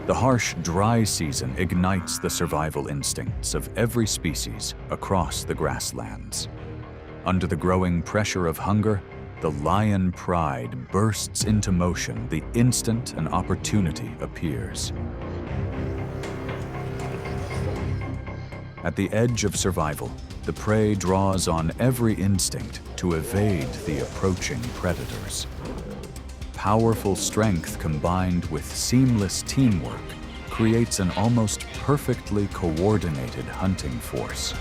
The harsh, dry season ignites the survival instincts of every species across the grasslands. Under the growing pressure of hunger, the lion pride bursts into motion the instant an opportunity appears. At the edge of survival, the prey draws on every instinct to evade the approaching predators. Powerful strength combined with seamless teamwork creates an almost perfectly coordinated hunting force.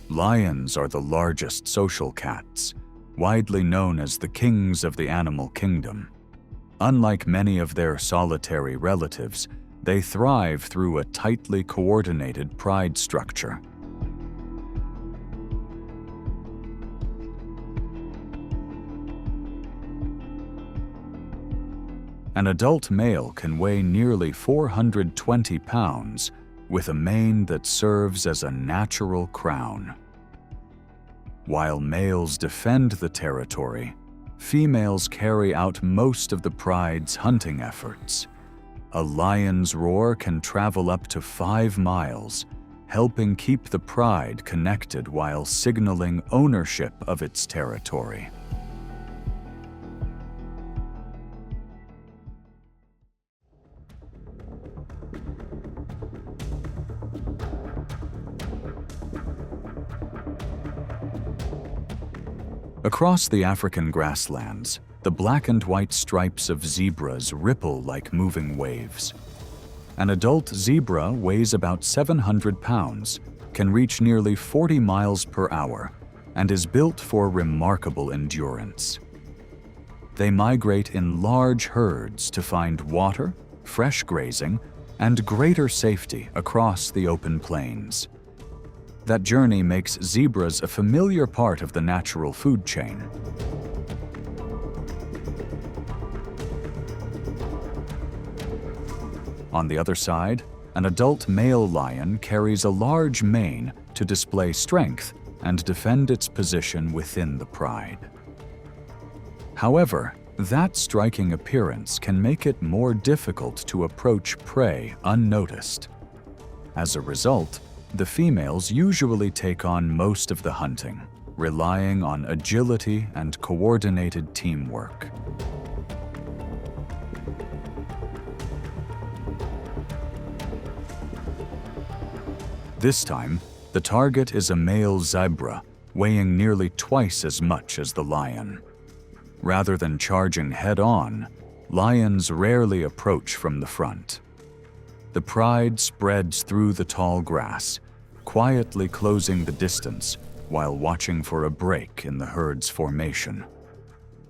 Lions are the largest social cats, widely known as the kings of the animal kingdom. Unlike many of their solitary relatives, they thrive through a tightly coordinated pride structure. An adult male can weigh nearly 420 pounds, with a mane that serves as a natural crown. While males defend the territory, females carry out most of the pride's hunting efforts. A lion's roar can travel up to 5 miles, helping keep the pride connected while signaling ownership of its territory. Across the African grasslands, the black and white stripes of zebras ripple like moving waves. An adult zebra weighs about 700 pounds, can reach nearly 40 miles per hour, and is built for remarkable endurance. They migrate in large herds to find water, fresh grazing, and greater safety across the open plains. That journey makes zebras a familiar part of the natural food chain. On the other side, an adult male lion carries a large mane to display strength and defend its position within the pride. However, that striking appearance can make it more difficult to approach prey unnoticed. As a result, the females usually take on most of the hunting, relying on agility and coordinated teamwork. This time, the target is a male zebra, weighing nearly twice as much as the lion. Rather than charging head-on, lions rarely approach from the front. The pride spreads through the tall grass, quietly closing the distance while watching for a break in the herd's formation.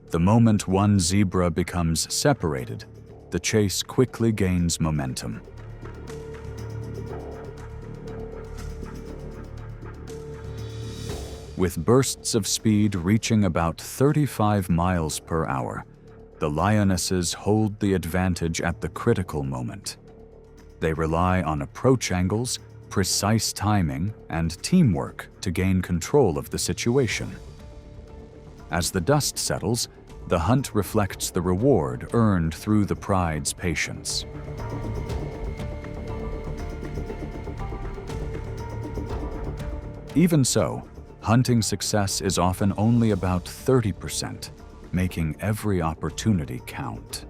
The moment one zebra becomes separated, the chase quickly gains momentum. With bursts of speed reaching about 35 miles per hour, the lionesses hold the advantage at the critical moment. They rely on approach angles, precise timing, and teamwork to gain control of the situation. As the dust settles, the hunt reflects the reward earned through the pride's patience. Even so, hunting success is often only about 30%, making every opportunity count.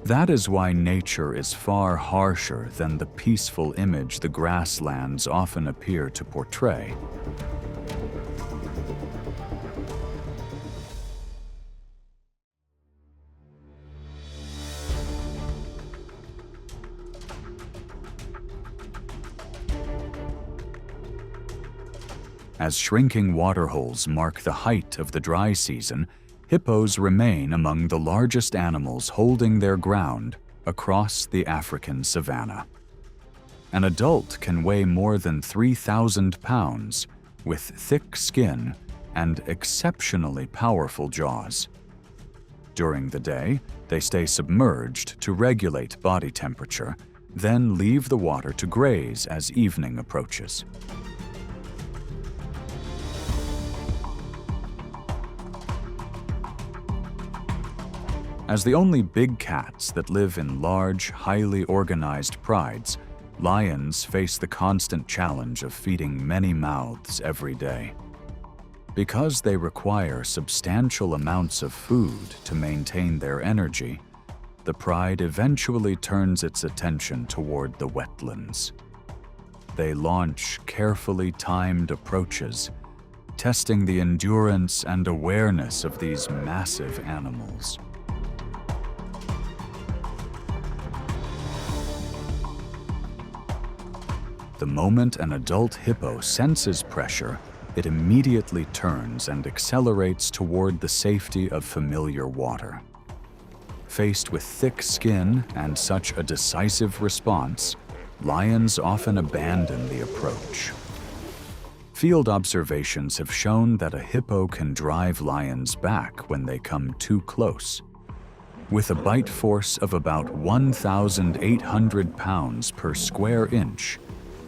That is why nature is far harsher than the peaceful image the grasslands often appear to portray. As shrinking waterholes mark the height of the dry season, hippos remain among the largest animals holding their ground across the African savanna. An adult can weigh more than 3,000 pounds, with thick skin and exceptionally powerful jaws. During the day, they stay submerged to regulate body temperature, then leave the water to graze as evening approaches. As the only big cats that live in large, highly organized prides, lions face the constant challenge of feeding many mouths every day. Because they require substantial amounts of food to maintain their energy, the pride eventually turns its attention toward the wetlands. They launch carefully timed approaches, testing the endurance and awareness of these massive animals. The moment an adult hippo senses pressure, it immediately turns and accelerates toward the safety of familiar water. Faced with thick skin and such a decisive response, lions often abandon the approach. Field observations have shown that a hippo can drive lions back when they come too close. With a bite force of about 1,800 pounds per square inch,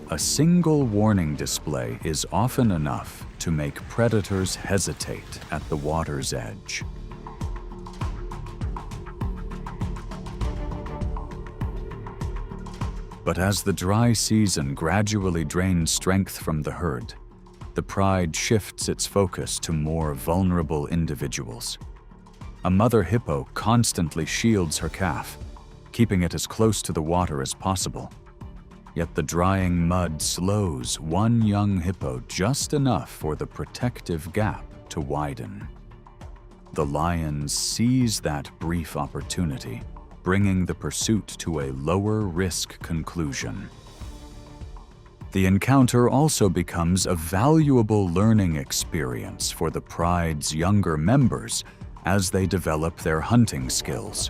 a single warning display is often enough to make predators hesitate at the water's edge. But as the dry season gradually drains strength from the herd, the pride shifts its focus to more vulnerable individuals. A mother hippo constantly shields her calf, keeping it as close to the water as possible. Yet the drying mud slows one young hippo just enough for the protective gap to widen. The lions seize that brief opportunity, bringing the pursuit to a lower-risk conclusion. The encounter also becomes a valuable learning experience for the pride's younger members as they develop their hunting skills.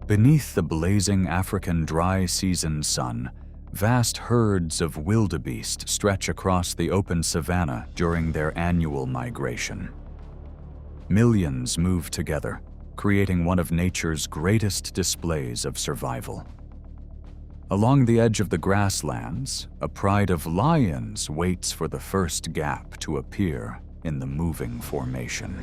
Beneath the blazing African dry season sun, vast herds of wildebeest stretch across the open savanna during their annual migration. Millions move together, creating one of nature's greatest displays of survival. Along the edge of the grasslands, a pride of lions waits for the first gap to appear in the moving formation.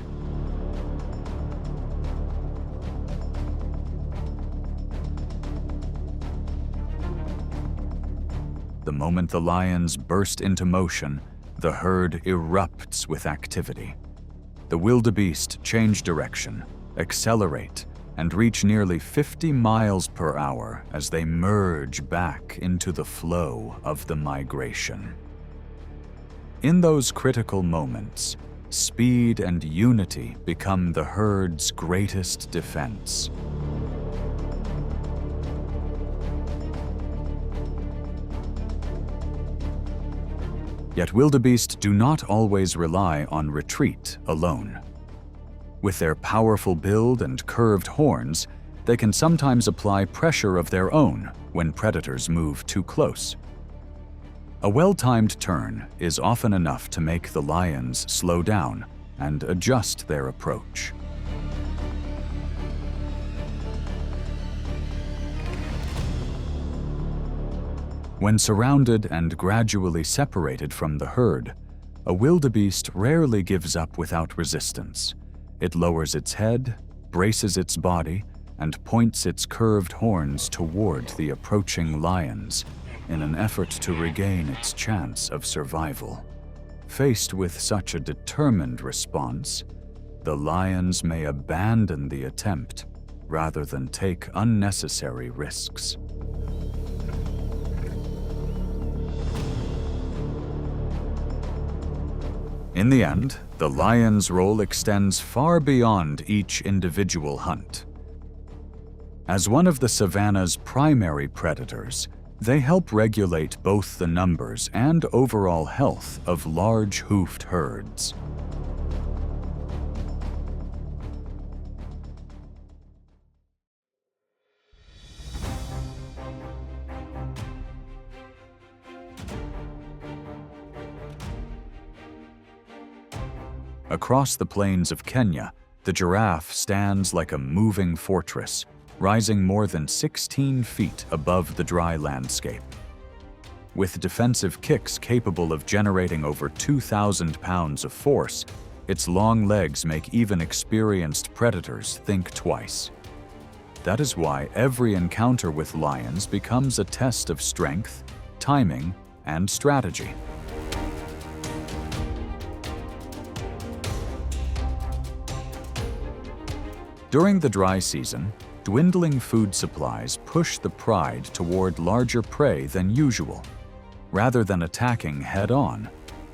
The moment the lions burst into motion, the herd erupts with activity. The wildebeest change direction, accelerate, and reach nearly 50 miles per hour as they merge back into the flow of the migration. In those critical moments, speed and unity become the herd's greatest defense. Yet wildebeest do not always rely on retreat alone. With their powerful build and curved horns, they can sometimes apply pressure of their own when predators move too close. A well-timed turn is often enough to make the lions slow down and adjust their approach. When surrounded and gradually separated from the herd, a wildebeest rarely gives up without resistance. It lowers its head, braces its body, and points its curved horns toward the approaching lions in an effort to regain its chance of survival. Faced with such a determined response, the lions may abandon the attempt rather than take unnecessary risks. In the end, the lion's role extends far beyond each individual hunt. As one of the savanna's primary predators, they help regulate both the numbers and overall health of large hoofed herds. Across the plains of Kenya, the giraffe stands like a moving fortress, rising more than 16 feet above the dry landscape. With defensive kicks capable of generating over 2,000 pounds of force, its long legs make even experienced predators think twice. That is why every encounter with lions becomes a test of strength, timing, and strategy. During the dry season, dwindling food supplies push the pride toward larger prey than usual. Rather than attacking head-on,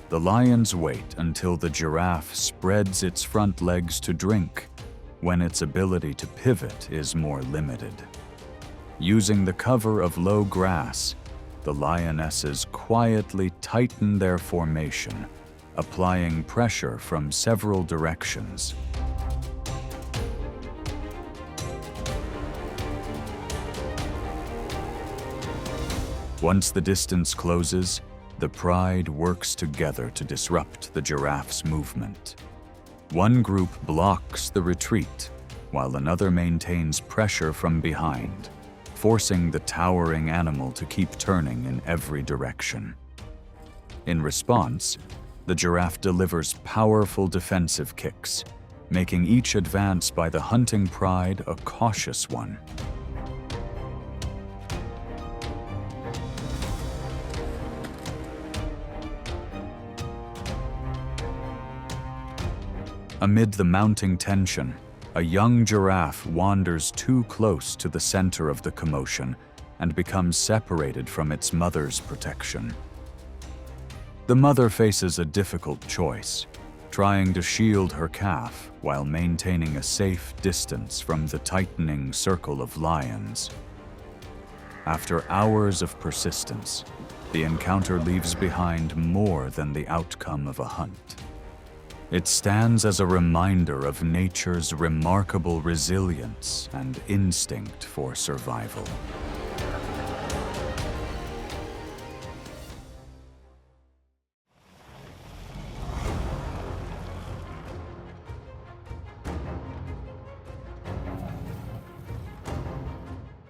the lions wait until the giraffe spreads its front legs to drink, when its ability to pivot is more limited. Using the cover of low grass, the lionesses quietly tighten their formation, applying pressure from several directions. Once the distance closes, the pride works together to disrupt the giraffe's movement. One group blocks the retreat, while another maintains pressure from behind, forcing the towering animal to keep turning in every direction. In response, the giraffe delivers powerful defensive kicks, making each advance by the hunting pride a cautious one. Amid the mounting tension, a young giraffe wanders too close to the center of the commotion and becomes separated from its mother's protection. The mother faces a difficult choice, trying to shield her calf while maintaining a safe distance from the tightening circle of lions. After hours of persistence, the encounter leaves behind more than the outcome of a hunt. It stands as a reminder of nature's remarkable resilience and instinct for survival.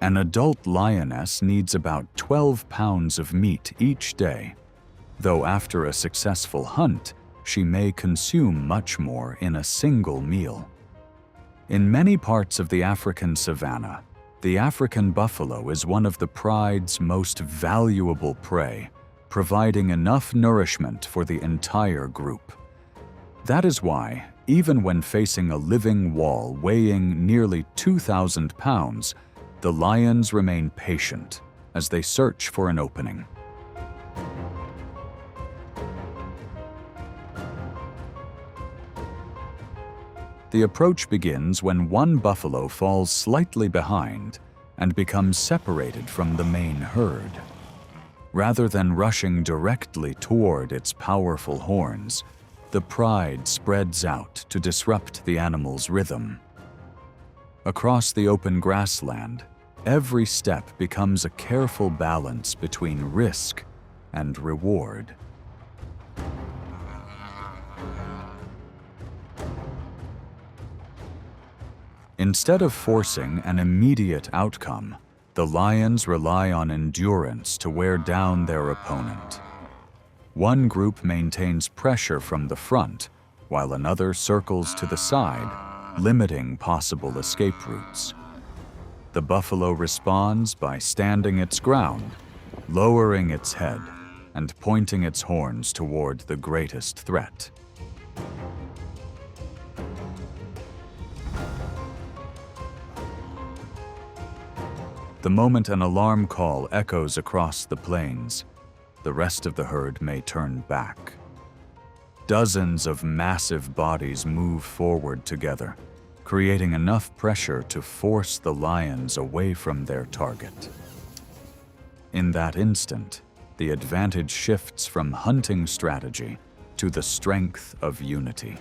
An adult lioness needs about 12 pounds of meat each day, though after a successful hunt, she may consume much more in a single meal. In many parts of the African savanna, the African buffalo is one of the pride's most valuable prey, providing enough nourishment for the entire group. That is why, even when facing a living wall weighing nearly 2,000 pounds, the lions remain patient as they search for an opening. The approach begins when one buffalo falls slightly behind and becomes separated from the main herd. Rather than rushing directly toward its powerful horns, the pride spreads out to disrupt the animal's rhythm. Across the open grassland, every step becomes a careful balance between risk and reward. Instead of forcing an immediate outcome, the lions rely on endurance to wear down their opponent. One group maintains pressure from the front, while another circles to the side, limiting possible escape routes. The buffalo responds by standing its ground, lowering its head, and pointing its horns toward the greatest threat. The moment an alarm call echoes across the plains, the rest of the herd may turn back. Dozens of massive bodies move forward together, creating enough pressure to force the lions away from their target. In that instant, the advantage shifts from hunting strategy to the strength of unity.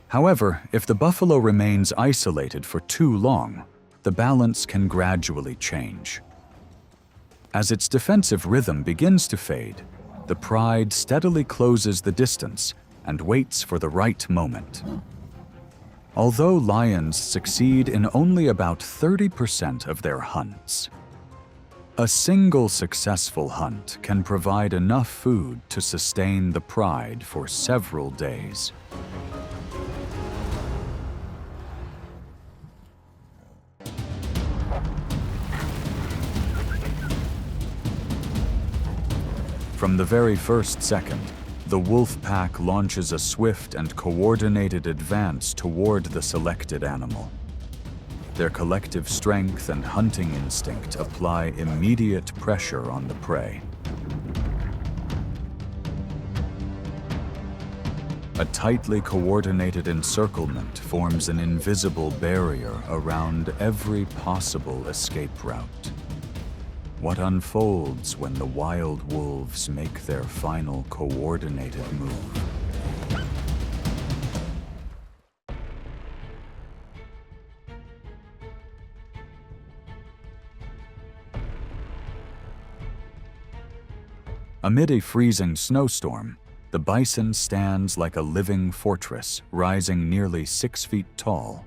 However, if the buffalo remains isolated for too long, the balance can gradually change. As its defensive rhythm begins to fade, the pride steadily closes the distance and waits for the right moment. Although lions succeed in only about 30% of their hunts, a single successful hunt can provide enough food to sustain the pride for several days. From the very first second, the wolf pack launches a swift and coordinated advance toward the selected animal. Their collective strength and hunting instinct apply immediate pressure on the prey. A tightly coordinated encirclement forms an invisible barrier around every possible escape route. What unfolds when the wild wolves make their final coordinated move? Amid a freezing snowstorm, the bison stands like a living fortress, rising nearly 6 feet tall.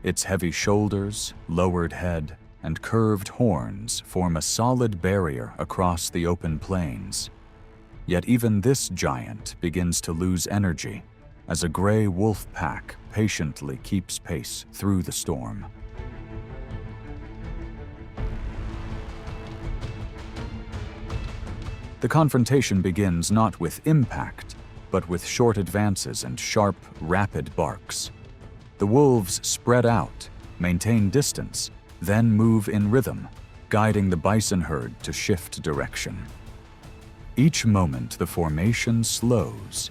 Its heavy shoulders, lowered head, and curved horns form a solid barrier across the open plains. Yet even this giant begins to lose energy as a gray wolf pack patiently keeps pace through the storm. The confrontation begins not with impact, but with short advances and sharp, rapid barks. The wolves spread out, maintain distance, then move in rhythm, guiding the bison herd to shift direction. Each moment the formation slows,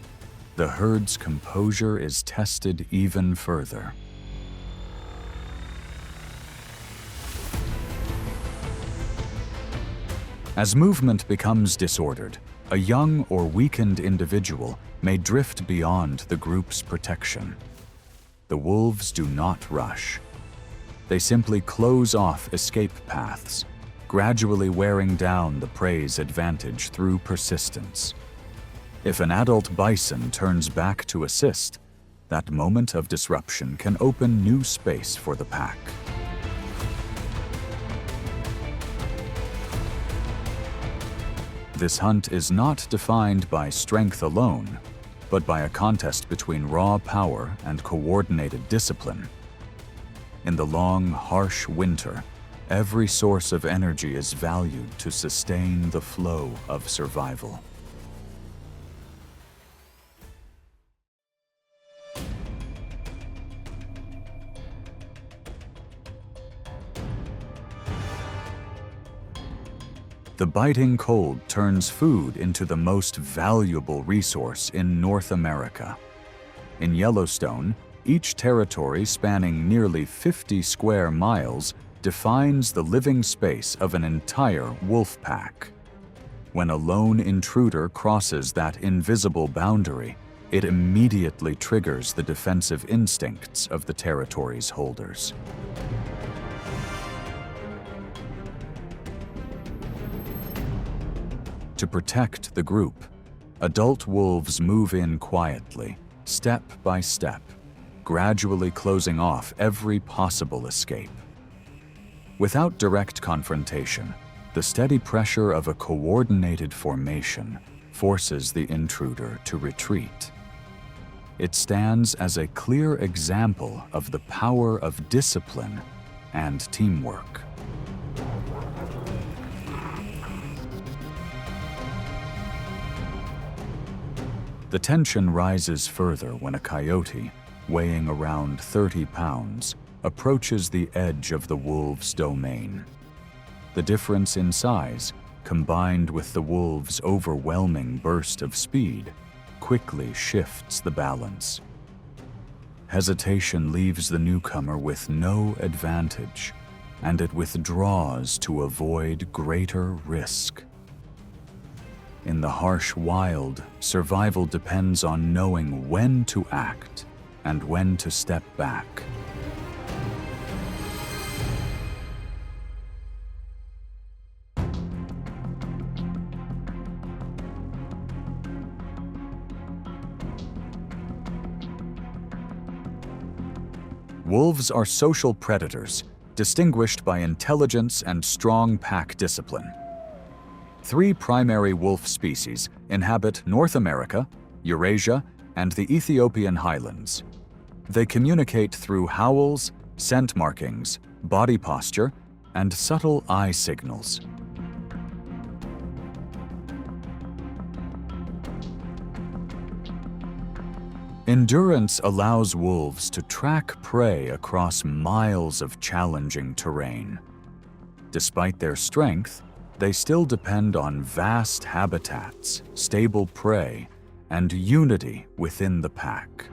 the herd's composure is tested even further. As movement becomes disordered, a young or weakened individual may drift beyond the group's protection. The wolves do not rush. They simply close off escape paths, gradually wearing down the prey's advantage through persistence. If an adult bison turns back to assist, that moment of disruption can open new space for the pack. This hunt is not defined by strength alone, but by a contest between raw power and coordinated discipline. In the long, harsh winter, every source of energy is valued to sustain the flow of survival. The biting cold turns food into the most valuable resource in North America. In Yellowstone, each territory spanning nearly 50 square miles defines the living space of an entire wolf pack. When a lone intruder crosses that invisible boundary, it immediately triggers the defensive instincts of the territory's holders. To protect the group, adult wolves move in quietly, step by step, gradually closing off every possible escape. Without direct confrontation, the steady pressure of a coordinated formation forces the intruder to retreat. It stands as a clear example of the power of discipline and teamwork. The tension rises further when a coyote, weighing around 30 pounds, approaches the edge of the wolves' domain. The difference in size, combined with the wolves' overwhelming burst of speed, quickly shifts the balance. Hesitation leaves the newcomer with no advantage, and it withdraws to avoid greater risk. In the harsh wild, survival depends on knowing when to act and when to step back. Wolves are social predators, distinguished by intelligence and strong pack discipline. 3 primary wolf species inhabit North America, Eurasia, and the Ethiopian highlands. They communicate through howls, scent markings, body posture, and subtle eye signals. Endurance allows wolves to track prey across miles of challenging terrain. Despite their strength, they still depend on vast habitats, stable prey, and unity within the pack.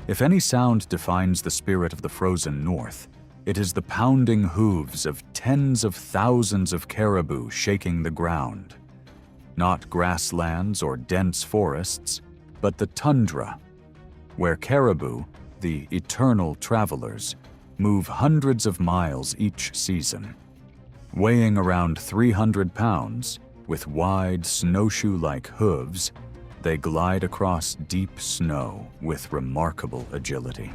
If any sound defines the spirit of the frozen north, it is the pounding hooves of tens of thousands of caribou shaking the ground. Not grasslands or dense forests, but the tundra, where caribou, the eternal travelers, move hundreds of miles each season. Weighing around 300 pounds, with wide snowshoe-like hooves, they glide across deep snow with remarkable agility.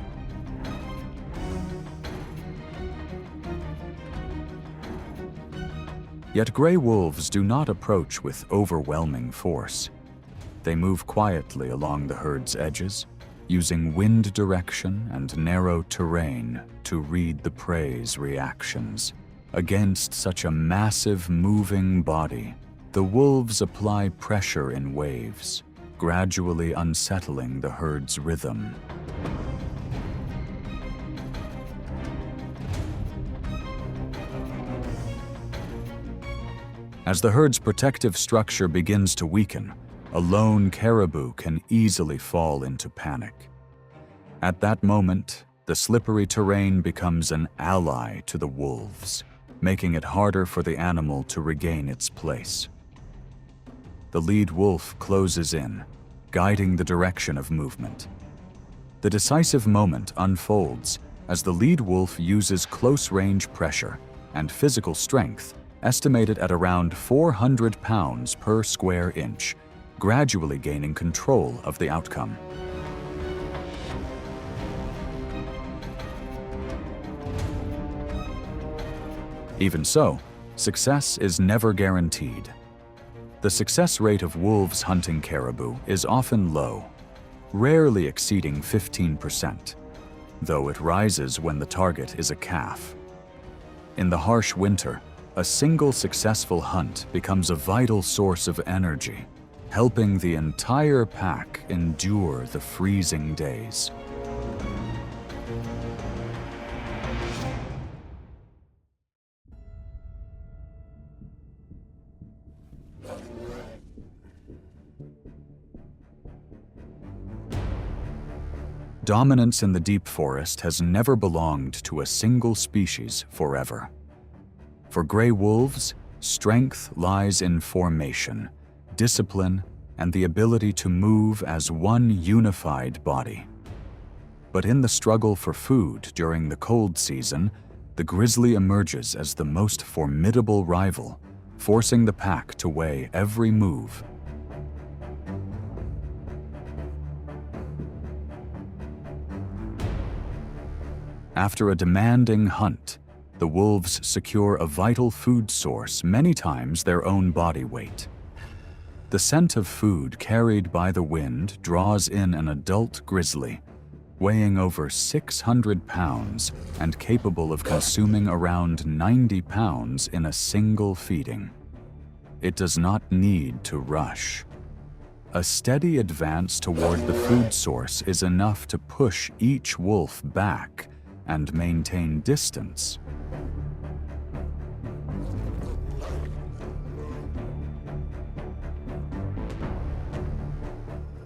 Yet gray wolves do not approach with overwhelming force. They move quietly along the herd's edges, using wind direction and narrow terrain to read the prey's reactions. Against such a massive moving body, the wolves apply pressure in waves, gradually unsettling the herd's rhythm. As the herd's protective structure begins to weaken, a lone caribou can easily fall into panic. At that moment, the slippery terrain becomes an ally to the wolves, making it harder for the animal to regain its place. The lead wolf closes in, guiding the direction of movement. The decisive moment unfolds as the lead wolf uses close-range pressure and physical strength estimated at around 400 pounds per square inch, gradually gaining control of the outcome. Even so, success is never guaranteed. The success rate of wolves hunting caribou is often low, rarely exceeding 15%, though it rises when the target is a calf. In the harsh winter, a single successful hunt becomes a vital source of energy, helping the entire pack endure the freezing days. Dominance in the deep forest has never belonged to a single species forever. For gray wolves, strength lies in formation, discipline, and the ability to move as one unified body. But in the struggle for food during the cold season, the grizzly emerges as the most formidable rival, forcing the pack to weigh every move. After a demanding hunt, the wolves secure a vital food source, many times their own body weight. The scent of food carried by the wind draws in an adult grizzly, weighing over 600 pounds and capable of consuming around 90 pounds in a single feeding. It does not need to rush. A steady advance toward the food source is enough to push each wolf back and maintain distance.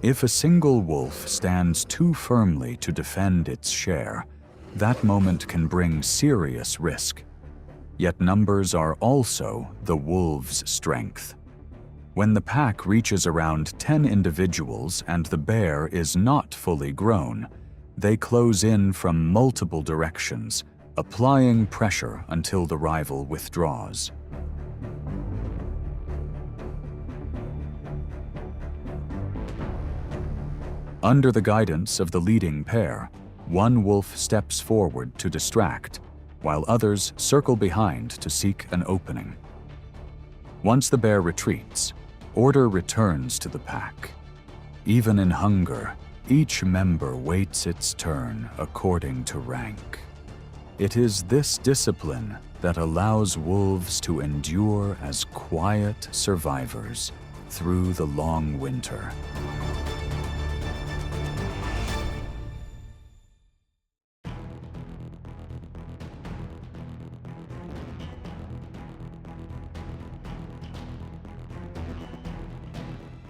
If a single wolf stands too firmly to defend its share, that moment can bring serious risk. Yet numbers are also the wolves' strength. When the pack reaches around 10 individuals and the bear is not fully grown, They close in from multiple directions, applying pressure until the rival withdraws. Under the guidance of the leading pair, one wolf steps forward to distract, while others circle behind to seek an opening. Once the bear retreats, order returns to the pack. Even in hunger, each member waits its turn according to rank. It is this discipline that allows wolves to endure as quiet survivors through the long winter.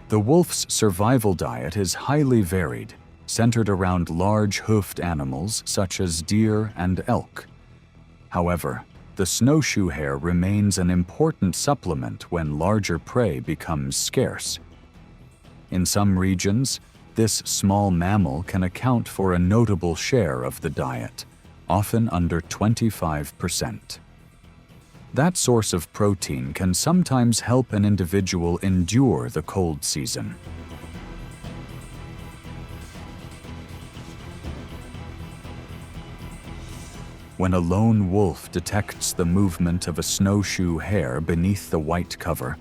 The wolf's survival diet is highly varied, centered around large hoofed animals such as deer and elk. However, the snowshoe hare remains an important supplement when larger prey becomes scarce. In some regions, this small mammal can account for a notable share of the diet, often under 25%. That source of protein can sometimes help an individual endure the cold season. When a lone wolf detects the movement of a snowshoe hare beneath the white cover,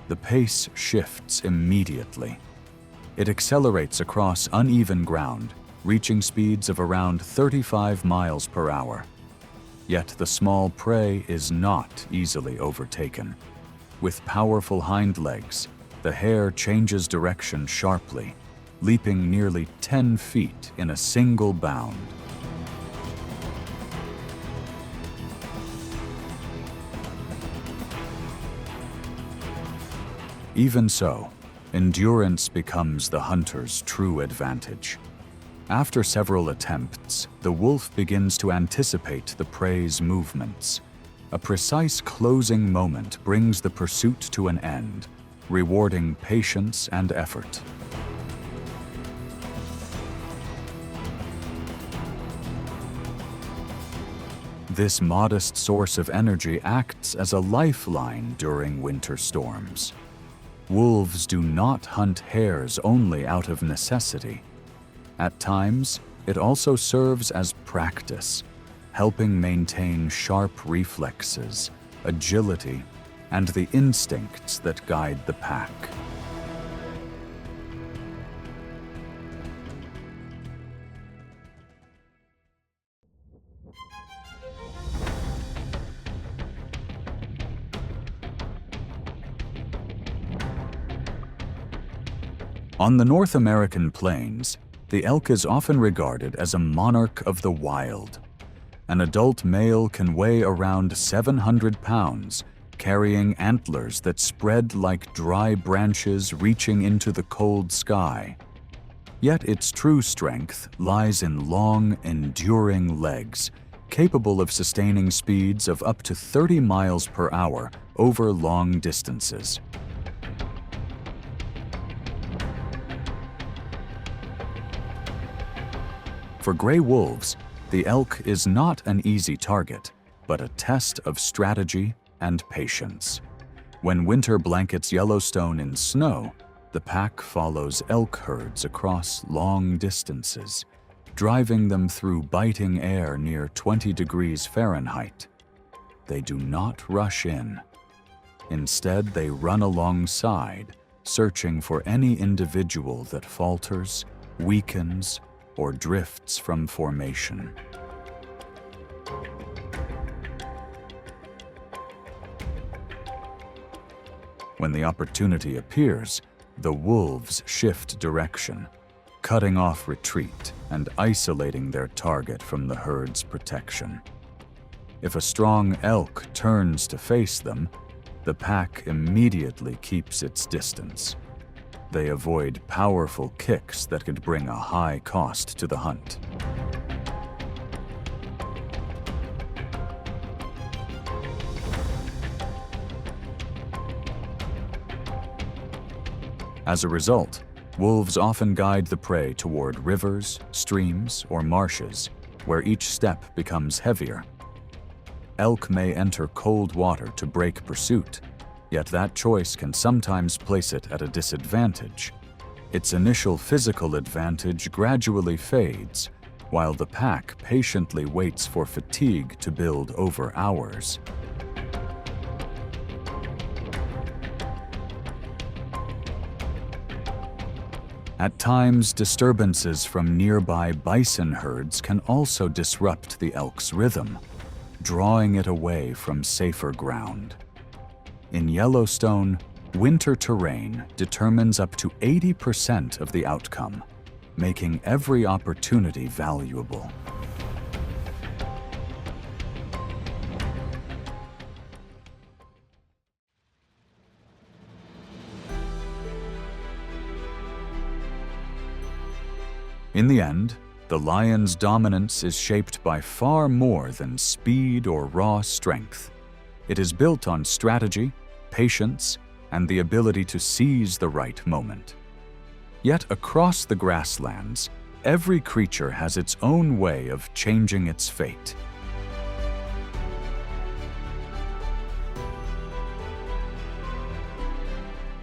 the pace shifts immediately. It accelerates across uneven ground, reaching speeds of around 35 miles per hour. Yet the small prey is not easily overtaken. With powerful hind legs, the hare changes direction sharply, leaping nearly 10 feet in a single bound. Even so, endurance becomes the hunter's true advantage. After several attempts, the wolf begins to anticipate the prey's movements. A precise closing moment brings the pursuit to an end, rewarding patience and effort. This modest source of energy acts as a lifeline during winter storms. Wolves do not hunt hares only out of necessity. At times, it also serves as practice, helping maintain sharp reflexes, agility, and the instincts that guide the pack. On the North American plains, the elk is often regarded as a monarch of the wild. An adult male can weigh around 700 pounds, carrying antlers that spread like dry branches reaching into the cold sky. Yet its true strength lies in long, enduring legs, capable of sustaining speeds of up to 30 miles per hour over long distances. For gray wolves, the elk is not an easy target, but a test of strategy and patience. When winter blankets Yellowstone in snow, the pack follows elk herds across long distances, driving them through biting air near 20 degrees Fahrenheit. They do not rush in. Instead, they run alongside, searching for any individual that falters, weakens, or drifts from formation. When the opportunity appears, the wolves shift direction, cutting off retreat and isolating their target from the herd's protection. If a strong elk turns to face them, the pack immediately keeps its distance. They avoid powerful kicks that could bring a high cost to the hunt. As a result, Wolves often guide the prey toward rivers, streams, or marshes, where each step becomes heavier. Elk may enter cold water to break pursuit, yet that choice can sometimes place it at a disadvantage. Its initial physical advantage gradually fades, while the pack patiently waits for fatigue to build over hours. At times, disturbances from nearby bison herds can also disrupt the elk's rhythm, drawing it away from safer ground. In Yellowstone, winter terrain determines up to 80% of the outcome, making every opportunity valuable. In the end, the lion's dominance is shaped by far more than speed or raw strength. It is built on strategy, patience, and the ability to seize the right moment. Yet across the grasslands, every creature has its own way of changing its fate.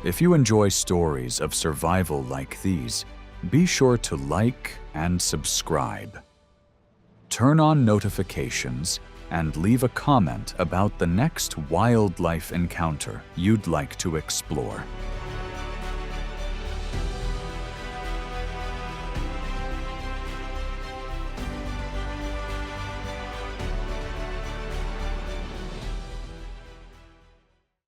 If you enjoy stories of survival like these, be sure to like and subscribe. Turn on notifications and leave a comment about the next wildlife encounter you'd like to explore.